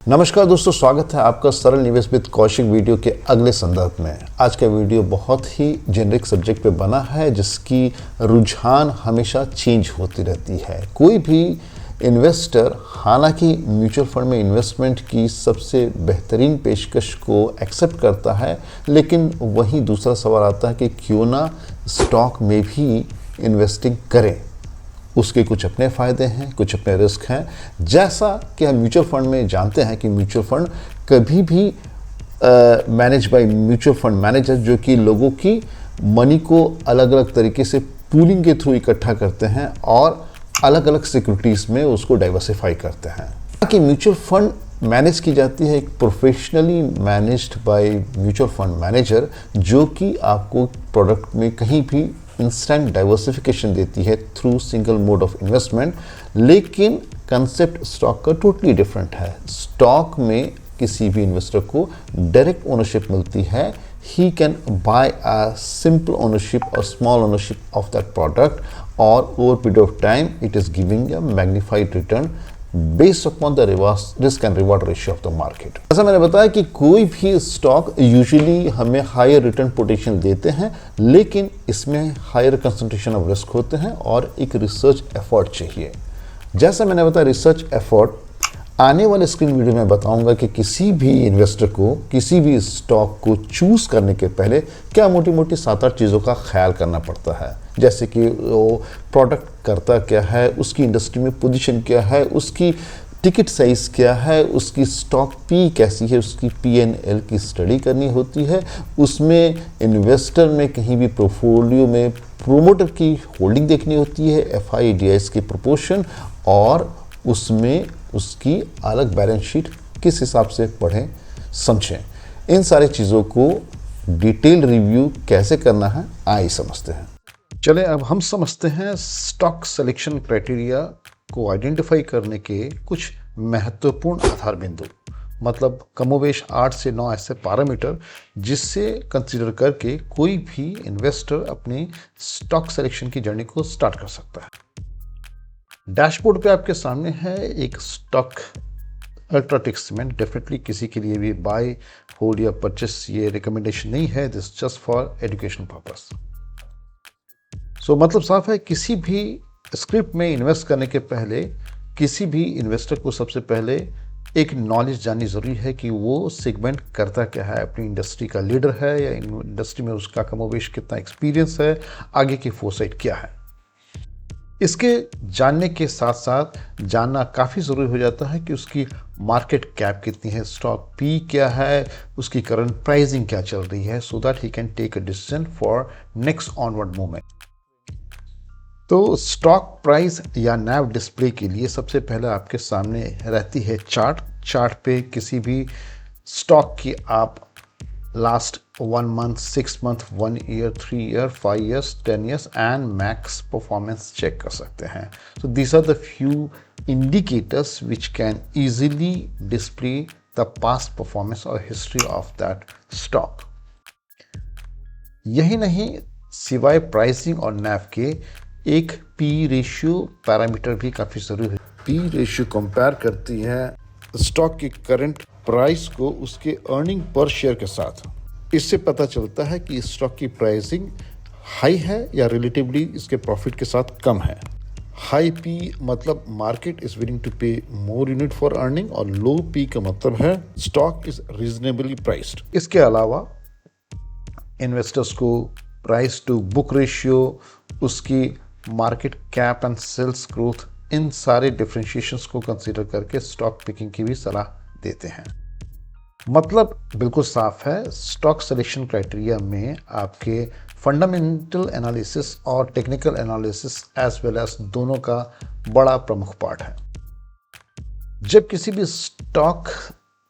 नमस्कार दोस्तों, स्वागत है आपका सरल निवेश विद कौशिक वीडियो के अगले संदर्भ में। आज का वीडियो बहुत ही जेनरिक सब्जेक्ट पे बना है जिसकी रुझान हमेशा चेंज होती रहती है। कोई भी इन्वेस्टर हालांकि म्यूचुअल फंड में इन्वेस्टमेंट की सबसे बेहतरीन पेशकश को एक्सेप्ट करता है, लेकिन वहीं दूसरा सवाल आता है कि क्यों ना स्टॉक में भी इन्वेस्टिंग करें। उसके कुछ अपने फ़ायदे हैं, कुछ अपने रिस्क हैं। जैसा कि हम म्यूचुअल फंड में जानते हैं कि म्यूचुअल फंड कभी भी manage by mutual fund manager, जो कि लोगों की मनी को अलग अलग तरीके से पूलिंग के थ्रू इकट्ठा करते हैं और अलग अलग सिक्योरिटीज़ में उसको डाइवर्सिफाई करते हैं। कि म्यूचुअल फंड मैनेज की जाती है एक professionally managed by mutual fund manager, जो कि आपको प्रोडक्ट में कहीं भी इंस्टेंट डाइवर्सिफिकेशन देती है through single mode of investment. लेकिन कंसेप्ट स्टॉक का टोटली डिफरेंट है। स्टॉक में किसी भी इन्वेस्टर को डायरेक्ट ओनरशिप मिलती है। He can buy a simple ownership और small ownership of that product, और over period of time it is giving a magnified return based upon the risk and reward ratio of the market. ऐसा मैंने बताया कि कोई भी stock usually हमें higher return potential देते हैं, लेकिन इसमें हायर कंसंट्रेशन ऑफ रिस्क होते हैं और एक रिसर्च एफर्ट चाहिए। जैसा मैंने बताया, रिसर्च एफर्ट आने वाले स्क्रीन वीडियो में बताऊंगा कि किसी भी इन्वेस्टर को किसी भी स्टॉक को चूज करने के पहले क्या मोटी मोटी 7-8 चीज़ों का ख्याल करना पड़ता है। जैसे कि वो प्रोडक्ट करता क्या है, उसकी इंडस्ट्री में पोजीशन क्या है, उसकी टिकट साइज़ क्या है, उसकी स्टॉक पी कैसी है, उसकी P&L की स्टडी करनी होती है। उसमें इन्वेस्टर में कहीं भी पोर्टफोलियो में प्रोमोटर की होल्डिंग देखनी होती है, FI/DIs की प्रोपोर्शन, और उसमें उसकी अलग बैलेंस शीट किस हिसाब से पढ़ें समझें। इन सारी चीज़ों को डिटेल रिव्यू कैसे करना है आइए समझते हैं। चलें अब हम समझते हैं स्टॉक सिलेक्शन क्राइटेरिया को आइडेंटिफाई करने के कुछ महत्वपूर्ण आधार बिंदु, मतलब कमोवेश 8 से 9 ऐसे पैरामीटर जिससे कंसीडर करके कोई भी इन्वेस्टर अपनी स्टॉक सिलेक्शन की जर्नी को स्टार्ट कर सकता है। डैशबोर्ड पे आपके सामने है एक स्टॉक अल्ट्राटेक सीमेंट। डेफिनेटली किसी के लिए भी बाय, होल्ड या परचेस ये रिकमेंडेशन नहीं है, this just for education purpose. So मतलब साफ है, किसी भी स्क्रिप्ट में इन्वेस्ट करने के पहले किसी भी इन्वेस्टर को सबसे पहले एक नॉलेज जाननी ज़रूरी है कि वो सेगमेंट करता क्या है, अपनी इंडस्ट्री का लीडर है या इंडस्ट्री में उसका कमोवेश कितना एक्सपीरियंस है, आगे की फोरसाइट क्या है। इसके जानने के साथ साथ जानना काफ़ी ज़रूरी हो जाता है कि उसकी मार्केट कैप कितनी है, स्टॉक पी क्या है, उसकी करंट प्राइसिंग क्या चल रही है, so that he can take a decision for next onward movement. तो स्टॉक प्राइस या NAV डिस्प्ले के लिए सबसे पहले आपके सामने रहती है चार्ट पे किसी भी स्टॉक की आप last 1 month, 6 month, 1 year, 3 year, 5 years, 10 years and max performance check कर सकते हैं। So these are the few indicators which can easily display the past performance और हिस्ट्री ऑफ दैट स्टॉक। यही नहीं, सिवाय प्राइसिंग और NAV के एक P रेशियो पैरामीटर भी काफ़ी ज़रूरी है। P रेशियो कंपेयर करती है स्टॉक की करंट प्राइस को उसके अर्निंग पर शेयर के साथ। इससे पता चलता है कि स्टॉक की प्राइसिंग हाई है या रिलेटिवली इसके प्रॉफिट के साथ कम है। हाई P मतलब मार्केट इज विलिंग टू पे मोर यूनिट फॉर अर्निंग, और लो P का मतलब है स्टॉक इज रीजनेबली प्राइस्ड। इसके अलावा इन्वेस्टर्स को प्राइस टू बुक रेशियो, उसकी market cap and sales growth, इन सारे डिफरेंशिएशंस को कंसीडर करके स्टॉक पिकिंग की भी सलाह देते हैं। मतलब बिल्कुल साफ है, स्टॉक सिलेक्शन क्राइटेरिया में आपके फंडामेंटल एनालिसिस और technical analysis as well as दोनों का बड़ा प्रमुख पार्ट है। जब किसी भी स्टॉक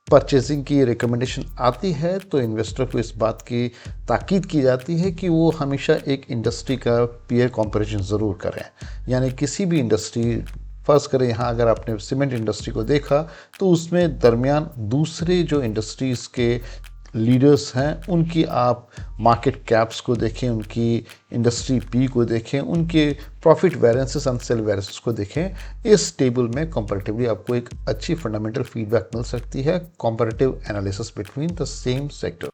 परचेजिंग की रिकमेंडेशन आती है तो इन्वेस्टर को इस बात की ताकीद की जाती है कि वो हमेशा एक इंडस्ट्री का पीयर कंपैरिजन ज़रूर करें। यानी किसी भी इंडस्ट्री, फर्स्ट करें यहाँ अगर आपने सीमेंट इंडस्ट्री को देखा तो उसमें दरमियान दूसरे जो इंडस्ट्रीज़ के लीडर्स हैं उनकी आप मार्केट कैप्स को देखें, उनकी इंडस्ट्री पी को देखें, उनके profit variances and sale variances को देखें। इस टेबल में कंपैरेटिवली आपको एक अच्छी फंडामेंटल फीडबैक मिल सकती है, comparative analysis between the same sector.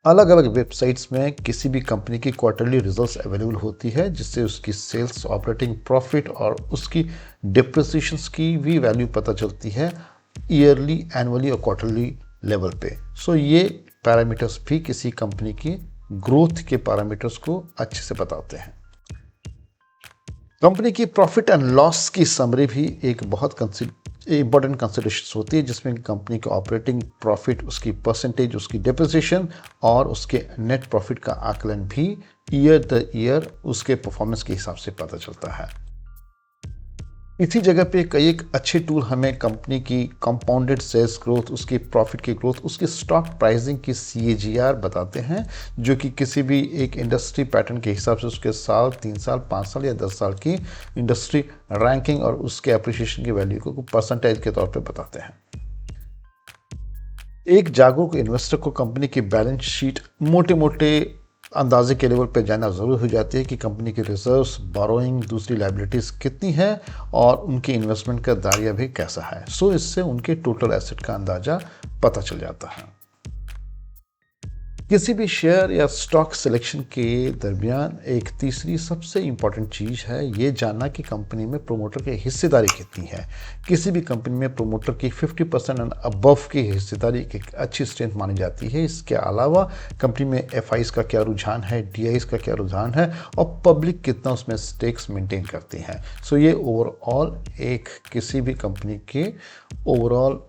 अलग अलग वेबसाइट्स में किसी भी कंपनी की क्वार्टरली रिजल्ट्स अवेलेबल होती है, जिससे उसकी सेल्स, ऑपरेटिंग प्रॉफिट और उसकी डिप्रिसिएशंस की भी वैल्यू पता चलती है ईयरली, एनुअली और क्वार्टरली लेवल पे। सो ये पैरामीटर्स भी किसी कंपनी की ग्रोथ के पैरामीटर्स को अच्छे से बताते हैं। कंपनी की प्रॉफिट एंड लॉस की समरी भी एक बहुत इंपॉर्टेंट कंसिडरेशन होती है, जिसमें कंपनी के ऑपरेटिंग प्रॉफिट, उसकी परसेंटेज, उसकी डिप्रिसिएशन और उसके नेट प्रॉफिट का आकलन भी ईयर द ईयर उसके परफॉर्मेंस के हिसाब से पता चलता है। इसी जगह पे कई एक अच्छे टूल हमें कंपनी की कंपाउंडेड सेल्स ग्रोथ, उसकी प्रॉफिट की ग्रोथ, उसकी स्टॉक प्राइसिंग की CAGR बताते हैं, जो कि किसी भी एक इंडस्ट्री पैटर्न के हिसाब से उसके साल, 3 साल, 5 साल या 10 साल की इंडस्ट्री रैंकिंग और उसके अप्रिसिएशन की वैल्यू को परसेंटेज के तौर पे बताते हैं। एक जागरूक इन्वेस्टर को कंपनी की बैलेंस शीट मोटे मोटे अंदाजे के लेवल पे जानना ज़रूर हो जाती है कि कंपनी के रिजर्व्स, बोरोइंग, दूसरी लायबिलिटीज़ कितनी है और उनके इन्वेस्टमेंट का दायरा भी कैसा है। सो इससे उनके टोटल एसेट का अंदाज़ा पता चल जाता है। किसी भी शेयर या स्टॉक सिलेक्शन के दरमियान एक तीसरी सबसे इंपॉर्टेंट चीज़ है ये जानना कि कंपनी में प्रोमोटर की हिस्सेदारी कितनी है। किसी भी कंपनी में प्रोमोटर की 50% एंड अबव की हिस्सेदारी एक अच्छी स्ट्रेंथ मानी जाती है। इसके अलावा कंपनी में FIs का क्या रुझान है, DIs का क्या रुझान है और पब्लिक कितना उसमें स्टेक्स मेंटेन करती है। सो ये ओवरऑल एक किसी भी कंपनी के ओवरऑल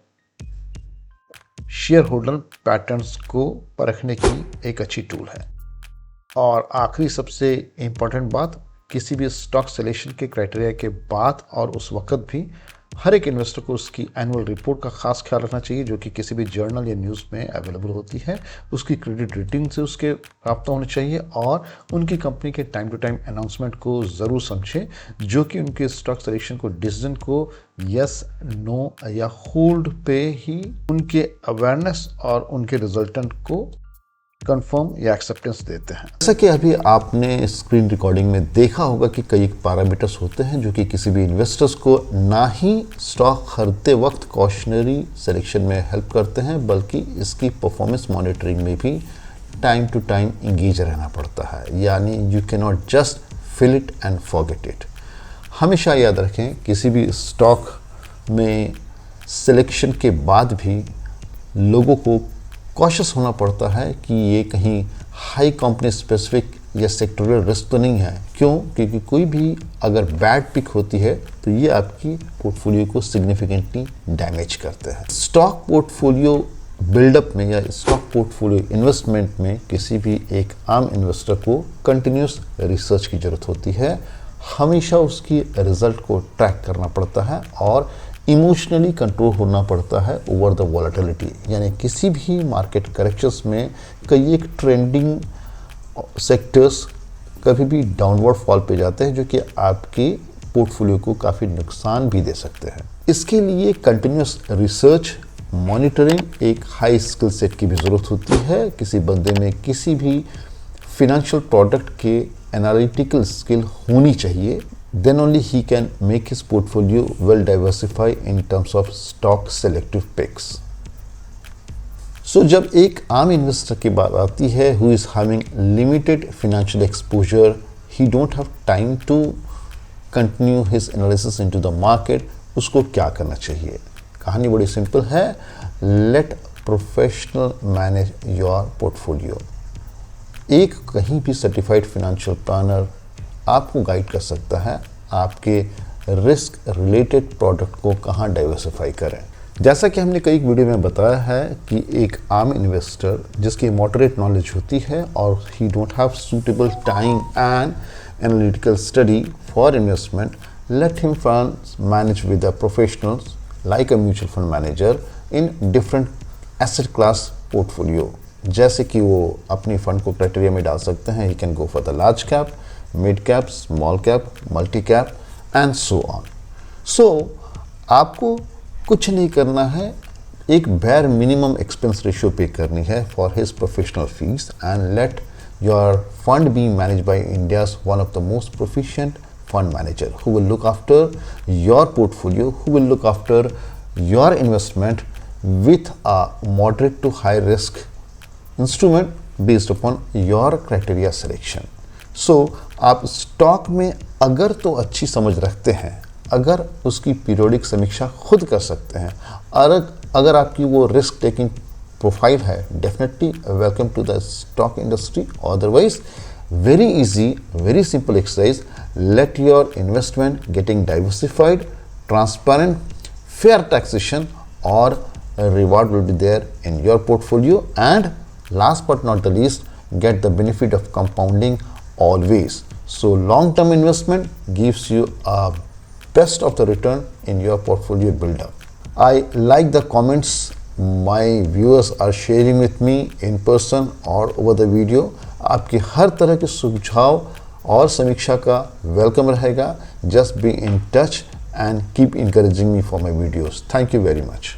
शेयर होल्डर पैटर्न्स को परखने की एक अच्छी टूल है। और आखिरी सबसे इम्पॉर्टेंट बात, किसी भी स्टॉक सिलेक्शन के क्राइटेरिया के बाद और उस वक्त भी हर एक इन्वेस्टर को उसकी एनुअल रिपोर्ट का खास ख्याल रखना चाहिए, जो कि किसी भी जर्नल या न्यूज़ में अवेलेबल होती है। उसकी क्रेडिट रेटिंग से उसके राब्ता होने चाहिए और उनकी कंपनी के टाइम टू टाइम अनाउंसमेंट को ज़रूर समझें, जो कि उनके स्टॉक सिलेक्शन को, डिसीजन को यस, नो या होल्ड पे ही उनके अवेयरनेस और उनके रिजल्टेंट को कंफर्म या एक्सेप्टेंस देते हैं। जैसा कि अभी आपने स्क्रीन रिकॉर्डिंग में देखा होगा कि कई पैरामीटर्स होते हैं जो कि किसी भी इन्वेस्टर्स को ना ही स्टॉक खरीदते वक्त कॉशनरी सिलेक्शन में हेल्प करते हैं, बल्कि इसकी परफॉर्मेंस मॉनिटरिंग में भी टाइम टू टाइम इंगेज रहना पड़ता है। यानी you can not just fill it and forget it. हमेशा याद रखें, किसी भी स्टॉक में सिलेक्शन के बाद भी लोगों को कॉशियस होना पड़ता है कि ये कहीं हाई कंपनी स्पेसिफिक या सेक्टोरियल रिस्क तो नहीं है। क्यों? क्योंकि कोई भी अगर बैड पिक होती है तो ये आपकी पोर्टफोलियो को सिग्निफिकेंटली डैमेज करते हैं। स्टॉक पोर्टफोलियो बिल्डअप में या स्टॉक पोर्टफोलियो इन्वेस्टमेंट में किसी भी एक आम इन्वेस्टर को कंटिन्यूस रिसर्च की ज़रूरत होती है। हमेशा उसकी रिजल्ट को ट्रैक करना पड़ता है और इमोशनली कंट्रोल होना पड़ता है ओवर द वॉलेटिलिटी। यानी किसी भी मार्केट करेक्शंस में कई एक ट्रेंडिंग सेक्टर्स कभी भी डाउनवर्ड फॉल पे जाते हैं, जो कि आपके पोर्टफोलियो को काफ़ी नुकसान भी दे सकते हैं। इसके लिए कंटिन्यूस रिसर्च, मॉनिटरिंग, एक हाई स्किल सेट की भी ज़रूरत होती है। किसी बंदे में किसी भी फिनेंशियल प्रोडक्ट के एनालिटिकल स्किल होनी चाहिए। Then only he can make his portfolio well diversified in terms of stock selective picks. So जब एक आम इन्वेस्टर की बात आती है who is having limited financial exposure, he don't have time to continue his analysis into the market, उसको क्या करना चाहिए? कहानी बड़ी सिंपल है, let professional manage your portfolio. एक कहीं भी सर्टिफाइड फाइनेंशियल प्लानर आपको गाइड कर सकता है आपके रिस्क रिलेटेड प्रोडक्ट को कहाँ डाइवर्सिफाई करें। जैसा कि हमने कई वीडियो में बताया है कि एक आम इन्वेस्टर जिसकी मॉडरेट नॉलेज होती है और ही don't have suitable time and analytical study for investment, let him funds manage with the professionals like a mutual fund manager in different asset class portfolio. जैसे कि वो अपनी फंड को क्राइटेरिया में डाल सकते हैं, he can go for the large cap, mid cap, small cap, multi cap and so on. So आपको कुछ नहीं करना है, एक bare minimum expense ratio पे करनी है for his professional fees and let your fund be managed by India's one of the most proficient fund manager who will look after your portfolio, who will look after your investment with a moderate to high risk instrument based upon your criteria selection. So आप stock में अगर तो अच्छी समझ रखते हैं, अगर उसकी पीरियोडिक समीक्षा खुद कर सकते हैं, अगर आपकी वो रिस्क टेकिंग प्रोफाइल है, definitely welcome to the stock industry. Otherwise very easy, very simple exercise. Let your investment getting diversified, transparent, fair taxation or reward will be there in your portfolio, and last but not the least, get the benefit of compounding always. So long-term investment gives you a best of the return in your portfolio build-up. I like the comments my viewers are sharing with me in person or over the video. आपकी हर तरह के सुझाव और समीक्षा का welcome रहेगा. Just be in touch and keep encouraging me for my videos. Thank you very much.